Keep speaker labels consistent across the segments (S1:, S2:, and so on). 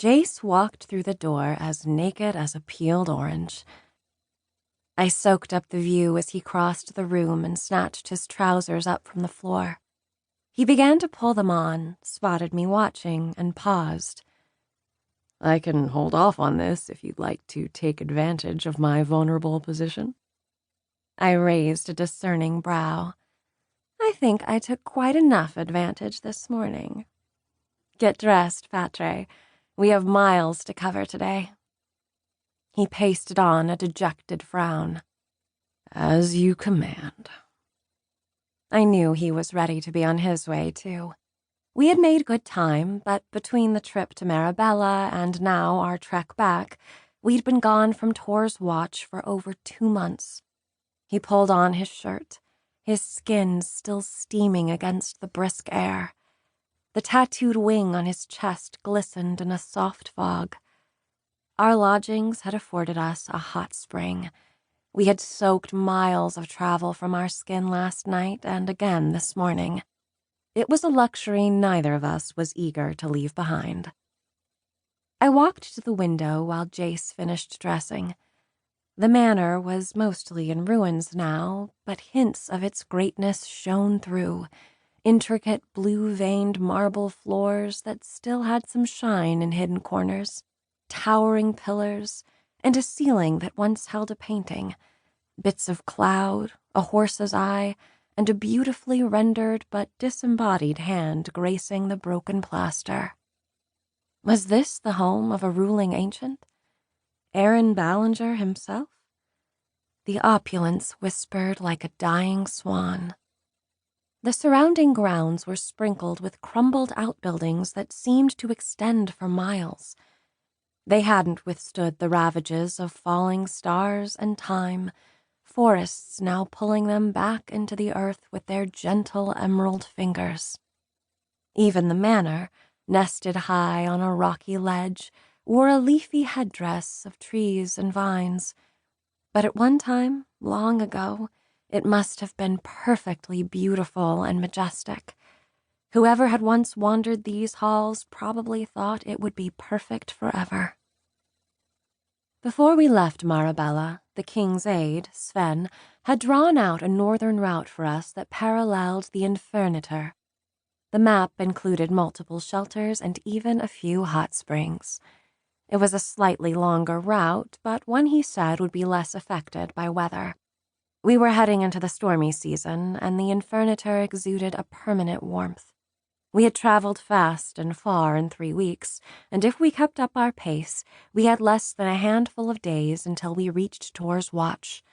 S1: Jase walked through the door as naked as a peeled orange. I soaked up the view as he crossed the room and snatched his trousers up from the floor. He began to pull them on, spotted me watching, and paused. "I can hold off on this if you'd like to take advantage of my vulnerable position." I raised a discerning brow. "I think I took quite enough advantage this morning. Get dressed, Patre. We have miles to cover today." He pasted on a dejected frown. "As you command." I knew he was ready to be on his way, too. We had made good time, but between the trip to Marabella and now our trek back, we'd been gone from Tor's watch for over 2 months. He pulled on his shirt, his skin still steaming against the brisk air. The tattooed wing on his chest glistened in a soft fog. Our lodgings had afforded us a hot spring. We had soaked miles of travel from our skin last night and again this morning. It was a luxury neither of us was eager to leave behind. I walked to the window while Jase finished dressing. The manor was mostly in ruins now, but hints of its greatness shone through. Intricate blue-veined marble floors that still had some shine in hidden corners, towering pillars, and a ceiling that once held a painting, bits of cloud, a horse's eye, and a beautifully rendered but disembodied hand gracing the broken plaster. Was this the home of a ruling ancient? Aaron Ballenger himself? The opulence whispered like a dying swan. The surrounding grounds were sprinkled with crumbled outbuildings that seemed to extend for miles. They hadn't withstood the ravages of falling stars and time, forests now pulling them back into the earth with their gentle emerald fingers. Even the manor, nested high on a rocky ledge, wore a leafy headdress of trees and vines. But at one time, long ago, it must have been perfectly beautiful and majestic. Whoever had once wandered these halls probably thought it would be perfect forever. Before we left Marabella, the king's aide, Sven, had drawn out a northern route for us that paralleled the Infernator. The map included multiple shelters and even a few hot springs. It was a slightly longer route, but one he said would be less affected by weather. We were heading into the stormy season, and the Infernator exuded a permanent warmth. We had traveled fast and far in 3 weeks, and if we kept up our pace, we had less than a handful of days until we reached Tor's watch.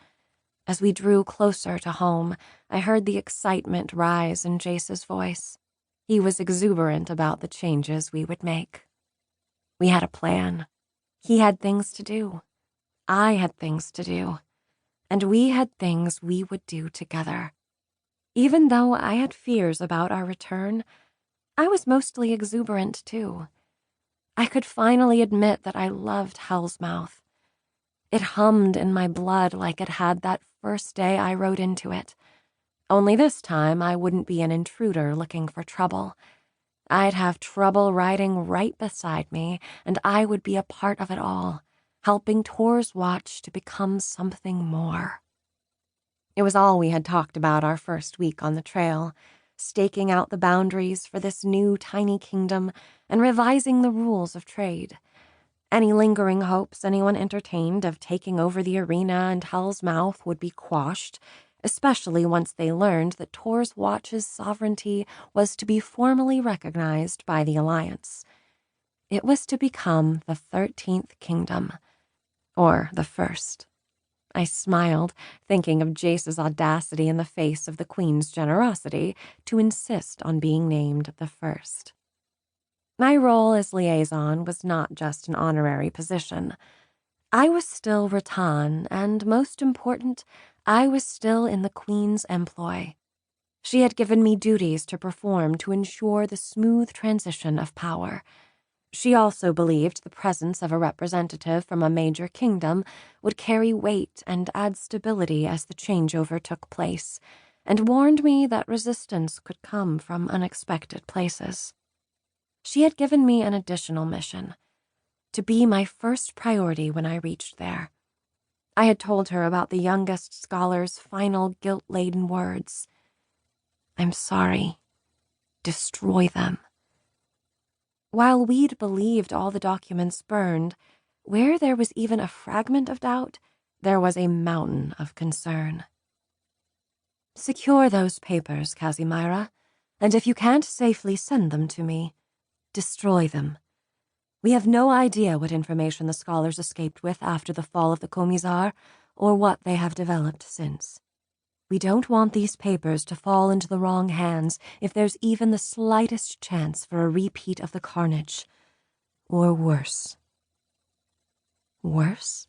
S1: As we drew closer to home, I heard the excitement rise in Jase's voice. He was exuberant about the changes we would make. We had a plan. He had things to do. I had things to do. And we had things we would do together. Even though I had fears about our return, I was mostly exuberant too. I could finally admit that I loved Hell's Mouth. It hummed in my blood like it had that first day I rode into it. Only this time I wouldn't be an intruder looking for trouble. I'd have trouble riding right beside me, and I would be a part of it all, helping Tor's watch to become something more. It was all we had talked about our first week on the trail, staking out the boundaries for this new tiny kingdom and revising the rules of trade. Any lingering hopes anyone entertained of taking over the arena and Hell's Mouth would be quashed, especially once they learned that Tor's watch's sovereignty was to be formally recognized by the Alliance. It was to become the 13th kingdom, or the first. I smiled, thinking of Jase's audacity in the face of the Queen's generosity to insist on being named the first. My role as liaison was not just an honorary position. I was still Rattan, and most important, I was still in the Queen's employ. She had given me duties to perform to ensure the smooth transition of power. She also believed the presence of a representative from a major kingdom would carry weight and add stability as the changeover took place, and warned me that resistance could come from unexpected places. She had given me an additional mission, to be my first priority when I reached there. I had told her about the youngest scholar's final guilt-laden words. "I'm sorry. Destroy them." While we'd believed all the documents burned, where there was even a fragment of doubt, there was a mountain of concern. "Secure those papers, Kazimira, and if you can't safely send them to me, destroy them. We have no idea what information the scholars escaped with after the fall of the Commissar, or what they have developed since. We don't want these papers to fall into the wrong hands if there's even the slightest chance for a repeat of the carnage. Or worse." Worse?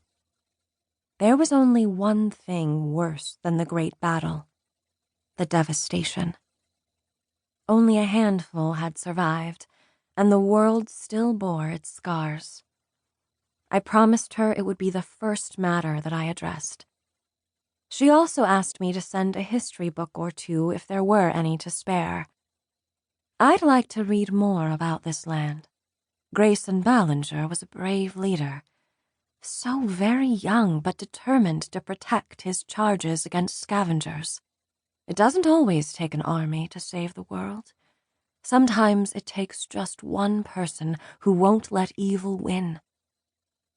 S1: There was only one thing worse than the great battle: the devastation. Only a handful had survived, and the world still bore its scars. I promised her it would be the first matter that I addressed. She also asked me to send a history book or two if there were any to spare. I'd like to read more about this land. Grayson Ballenger was a brave leader, so very young but determined to protect his charges against scavengers. It doesn't always take an army to save the world. Sometimes it takes just one person who won't let evil win.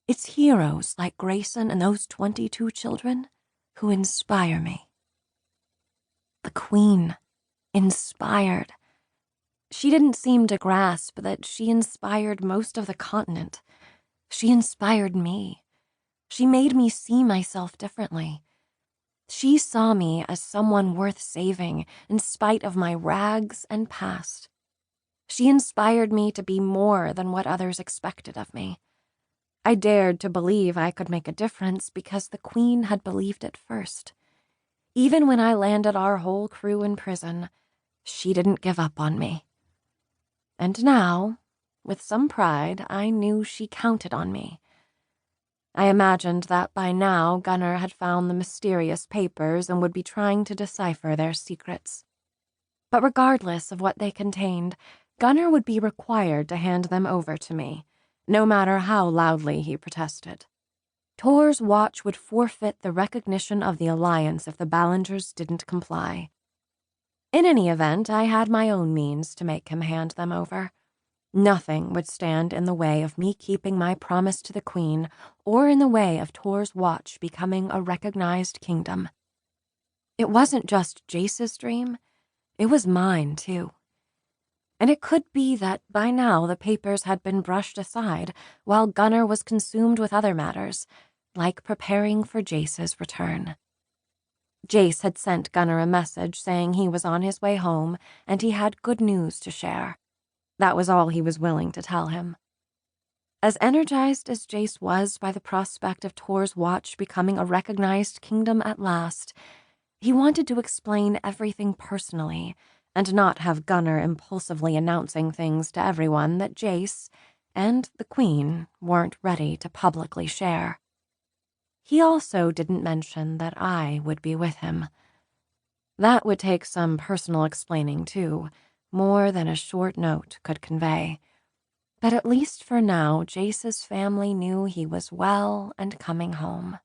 S1: It's heroes like Grayson and those 22 children who inspire me. The Queen. Inspired. She didn't seem to grasp that she inspired most of the continent. She inspired me. She made me see myself differently. She saw me as someone worth saving in spite of my rags and past. She inspired me to be more than what others expected of me. I dared to believe I could make a difference because the Queen had believed it first. Even when I landed our whole crew in prison, she didn't give up on me. And now, with some pride, I knew she counted on me. I imagined that by now Gunnar had found the mysterious papers and would be trying to decipher their secrets. But regardless of what they contained, Gunnar would be required to hand them over to me, no matter how loudly he protested. Tor's watch would forfeit the recognition of the Alliance if the Ballengers didn't comply. In any event, I had my own means to make him hand them over. Nothing would stand in the way of me keeping my promise to the Queen, or in the way of Tor's watch becoming a recognized kingdom. It wasn't just Jase's dream, it was mine too. And it could be that by now the papers had been brushed aside while Gunnar was consumed with other matters, like preparing for Jase's return. Jase had sent Gunnar a message saying he was on his way home and he had good news to share. That was all he was willing to tell him. As energized as Jase was by the prospect of Tor's watch becoming a recognized kingdom at last, he wanted to explain everything personally and not have Gunnar impulsively announcing things to everyone that Jase and the Queen weren't ready to publicly share. He also didn't mention that I would be with him. That would take some personal explaining, too, more than a short note could convey. But at least for now, Jase's family knew he was well and coming home.